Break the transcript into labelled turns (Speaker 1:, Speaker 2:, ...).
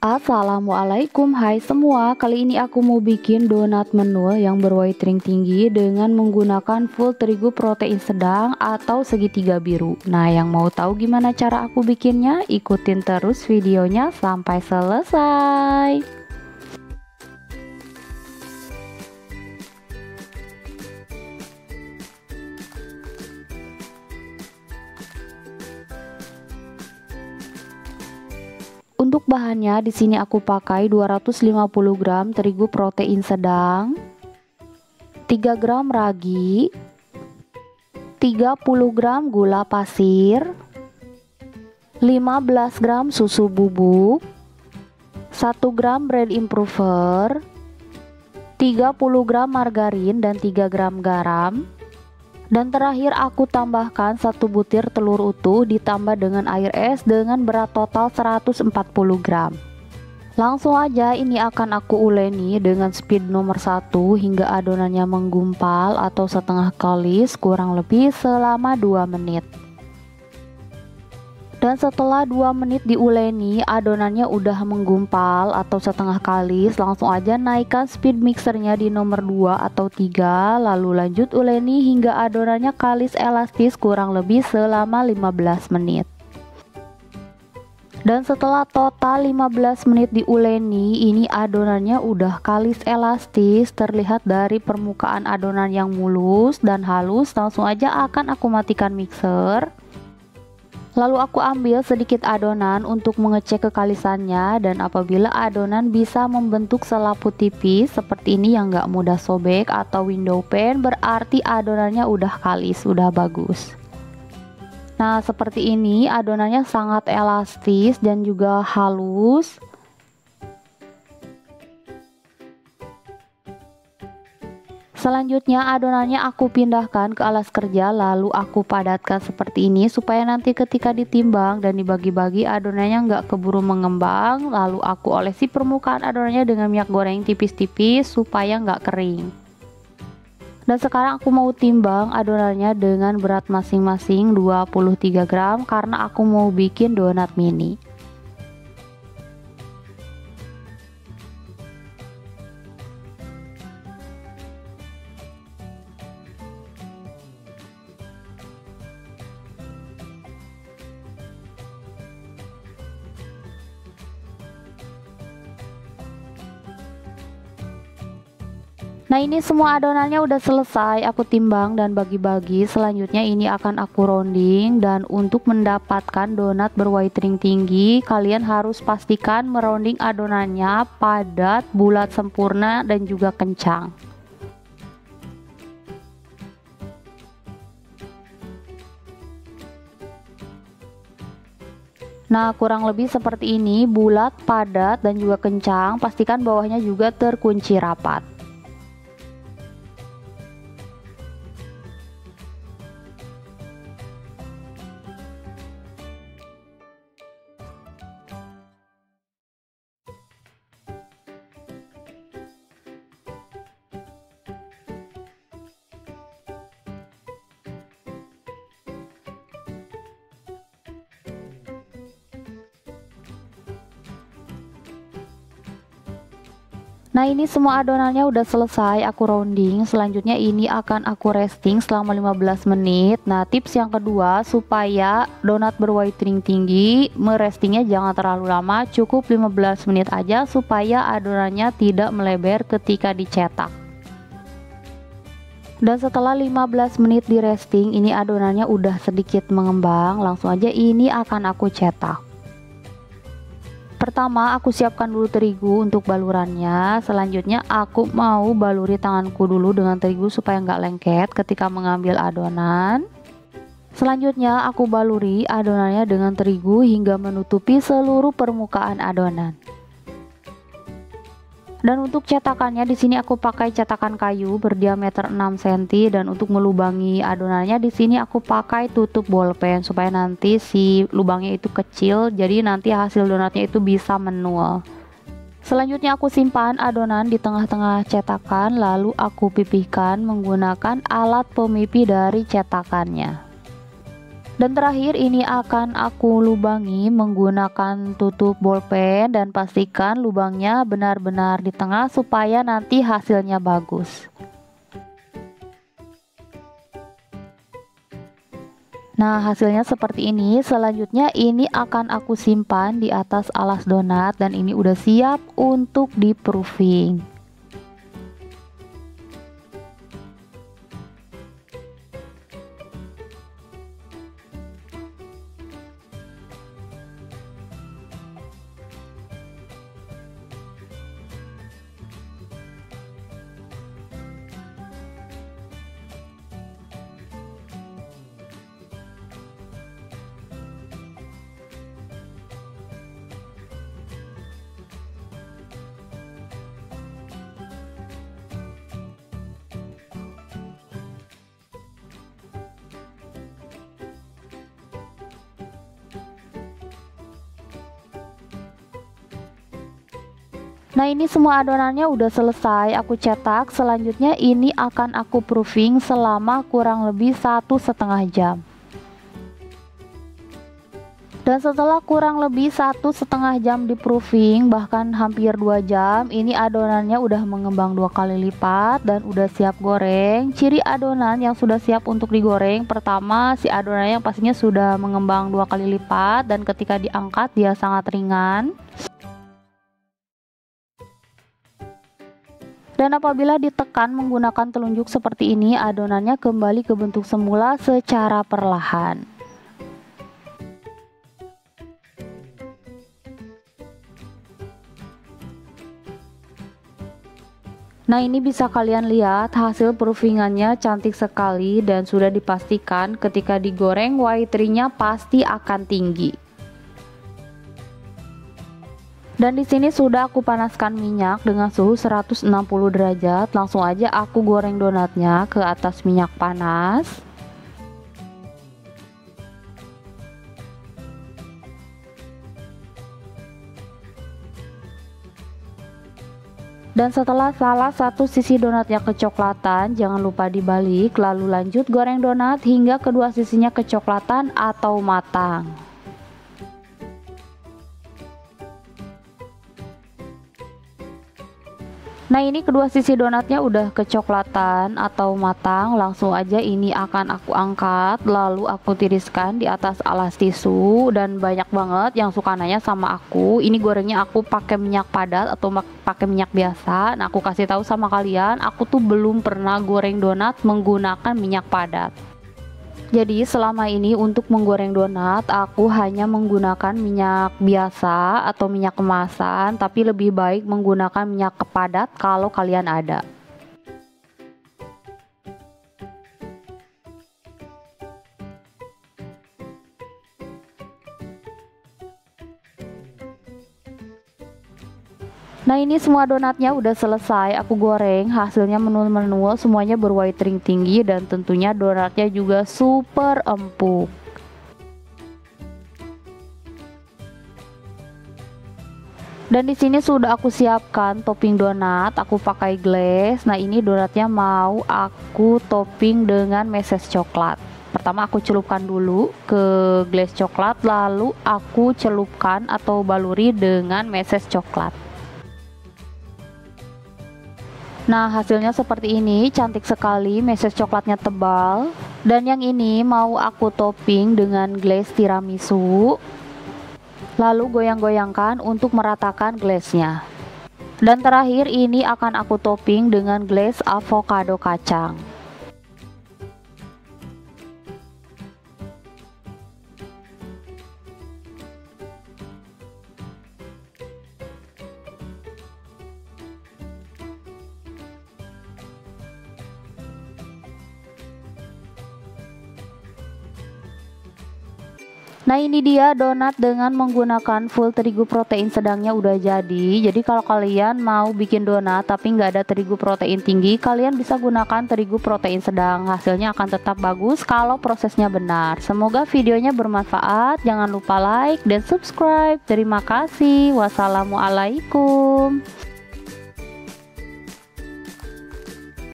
Speaker 1: Assalamualaikum, hai semua. Kali ini aku mau bikin donat menul yang berwhitering tinggi dengan menggunakan full terigu protein sedang atau segitiga biru. Nah, yang mau tahu gimana cara aku bikinnya, ikutin terus videonya sampai selesai. Untuk bahannya di sini aku pakai 250 gram terigu protein sedang, 3 gram ragi, 30 gram gula pasir, 15 gram susu bubuk, 1 gram bread improver, 30 gram margarin dan 3 gram garam. Dan terakhir aku tambahkan 1 butir telur utuh ditambah dengan air es dengan berat total 140 gram. Langsung aja ini akan aku uleni dengan speed nomor 1 hingga adonannya menggumpal atau setengah kalis kurang lebih selama 2 menit. Dan setelah 2 menit diuleni, adonannya udah menggumpal atau setengah kalis, langsung aja naikkan speed mixernya di nomor 2 atau 3, lalu lanjut uleni hingga adonannya kalis elastis kurang lebih selama 15 menit. Dan setelah total 15 menit diuleni, ini adonannya udah kalis elastis, terlihat dari permukaan adonan yang mulus dan halus. Langsung aja akan aku matikan mixer. Lalu aku ambil sedikit adonan untuk mengecek kekalisannya, dan apabila adonan bisa membentuk selaput tipis seperti ini yang gak mudah sobek atau window pane, berarti adonannya udah kalis, udah bagus. Nah, seperti ini adonannya sangat elastis dan juga halus. Selanjutnya adonannya aku pindahkan ke alas kerja, lalu aku padatkan seperti ini supaya nanti ketika ditimbang dan dibagi-bagi adonannya nggak keburu mengembang. Lalu aku olesi permukaan adonannya dengan minyak goreng tipis-tipis supaya nggak kering. Dan sekarang aku mau timbang adonannya dengan berat masing-masing 23 gram karena aku mau bikin donat mini. Nah, ini semua adonannya udah selesai aku timbang dan bagi-bagi. Selanjutnya ini akan aku rounding, dan untuk mendapatkan donat berwhitering tinggi kalian harus pastikan merounding adonannya padat, bulat sempurna dan juga kencang. Nah, kurang lebih seperti ini, bulat, padat dan juga kencang. Pastikan bawahnya juga terkunci rapat. Nah, ini semua adonannya udah selesai aku rounding. Selanjutnya ini akan aku resting selama 15 menit. Nah, tips yang kedua supaya donat berwhitering tinggi, merestingnya jangan terlalu lama, cukup 15 menit aja supaya adonannya tidak melebar ketika dicetak. Dan setelah 15 menit di resting, ini adonannya udah sedikit mengembang. Langsung aja ini akan aku cetak. Pertama aku siapkan dulu terigu untuk balurannya. Selanjutnya aku mau baluri tanganku dulu dengan terigu supaya nggak lengket ketika mengambil adonan. Selanjutnya aku baluri adonannya dengan terigu hingga menutupi seluruh permukaan adonan. Dan untuk cetakannya di sini aku pakai cetakan kayu berdiameter 6 cm, dan untuk melubangi adonannya di sini aku pakai tutup bolpen supaya nanti si lubangnya itu kecil, jadi nanti hasil donatnya itu bisa menua. Selanjutnya aku simpan adonan di tengah-tengah cetakan, lalu aku pipihkan menggunakan alat pemipih dari cetakannya. Dan terakhir ini akan aku lubangi menggunakan tutup bolpen dan pastikan lubangnya benar-benar di tengah supaya nanti hasilnya bagus. Nah, hasilnya seperti ini. Selanjutnya ini akan aku simpan di atas alas donat dan ini udah siap untuk di proofing. Nah, ini semua adonannya udah selesai aku cetak. Selanjutnya ini akan aku proofing selama kurang lebih 1,5 jam. Dan setelah kurang lebih 1,5 jam di proofing, bahkan hampir 2 jam, ini adonannya udah mengembang 2 kali lipat dan udah siap goreng. Ciri adonan yang sudah siap untuk digoreng, pertama si adonannya pastinya sudah mengembang 2 kali lipat dan ketika diangkat dia sangat ringan. Dan apabila ditekan menggunakan telunjuk seperti ini, adonannya kembali ke bentuk semula secara perlahan. Nah, ini bisa kalian lihat hasil proofingannya cantik sekali dan sudah dipastikan ketika digoreng Y3-nya pasti akan tinggi. Dan di sini sudah aku panaskan minyak dengan suhu 160 derajat. Langsung aja aku goreng donatnya ke atas minyak panas. Dan setelah salah satu sisi donatnya kecoklatan, jangan lupa dibalik, lalu lanjut goreng donat hingga kedua sisinya kecoklatan atau matang. Nah, ini kedua sisi donatnya udah kecoklatan atau matang. Langsung aja ini akan aku angkat, lalu aku tiriskan di atas alas tisu. Dan banyak banget yang suka nanya sama aku, ini gorengnya aku pakai minyak padat atau pakai minyak biasa. Nah, aku kasih tahu sama kalian, aku tuh belum pernah goreng donat menggunakan minyak padat. Jadi selama ini untuk menggoreng donat aku hanya menggunakan minyak biasa atau minyak kemasan, tapi lebih baik menggunakan minyak padat kalau kalian ada. Nah, ini semua donatnya udah selesai aku goreng, hasilnya menul-menul, semuanya berwhite tinggi dan tentunya donatnya juga super empuk. Dan di sini sudah aku siapkan topping donat, aku pakai glaze. Nah, ini donatnya mau aku topping dengan meses coklat. Pertama aku celupkan dulu ke glaze coklat, lalu aku celupkan atau baluri dengan meses coklat. Nah, hasilnya seperti ini, cantik sekali, meses coklatnya tebal. Dan yang ini mau aku topping dengan glaze tiramisu. Lalu goyang-goyangkan untuk meratakan glaze-nya. Dan terakhir ini akan aku topping dengan glaze avocado kacang. Nah, ini dia donat dengan menggunakan full terigu protein sedangnya udah jadi. Jadi kalau kalian mau bikin donat tapi nggak ada terigu protein tinggi, kalian bisa gunakan terigu protein sedang. Hasilnya akan tetap bagus kalau prosesnya benar. Semoga videonya bermanfaat. Jangan lupa like dan subscribe. Terima kasih. Wassalamualaikum.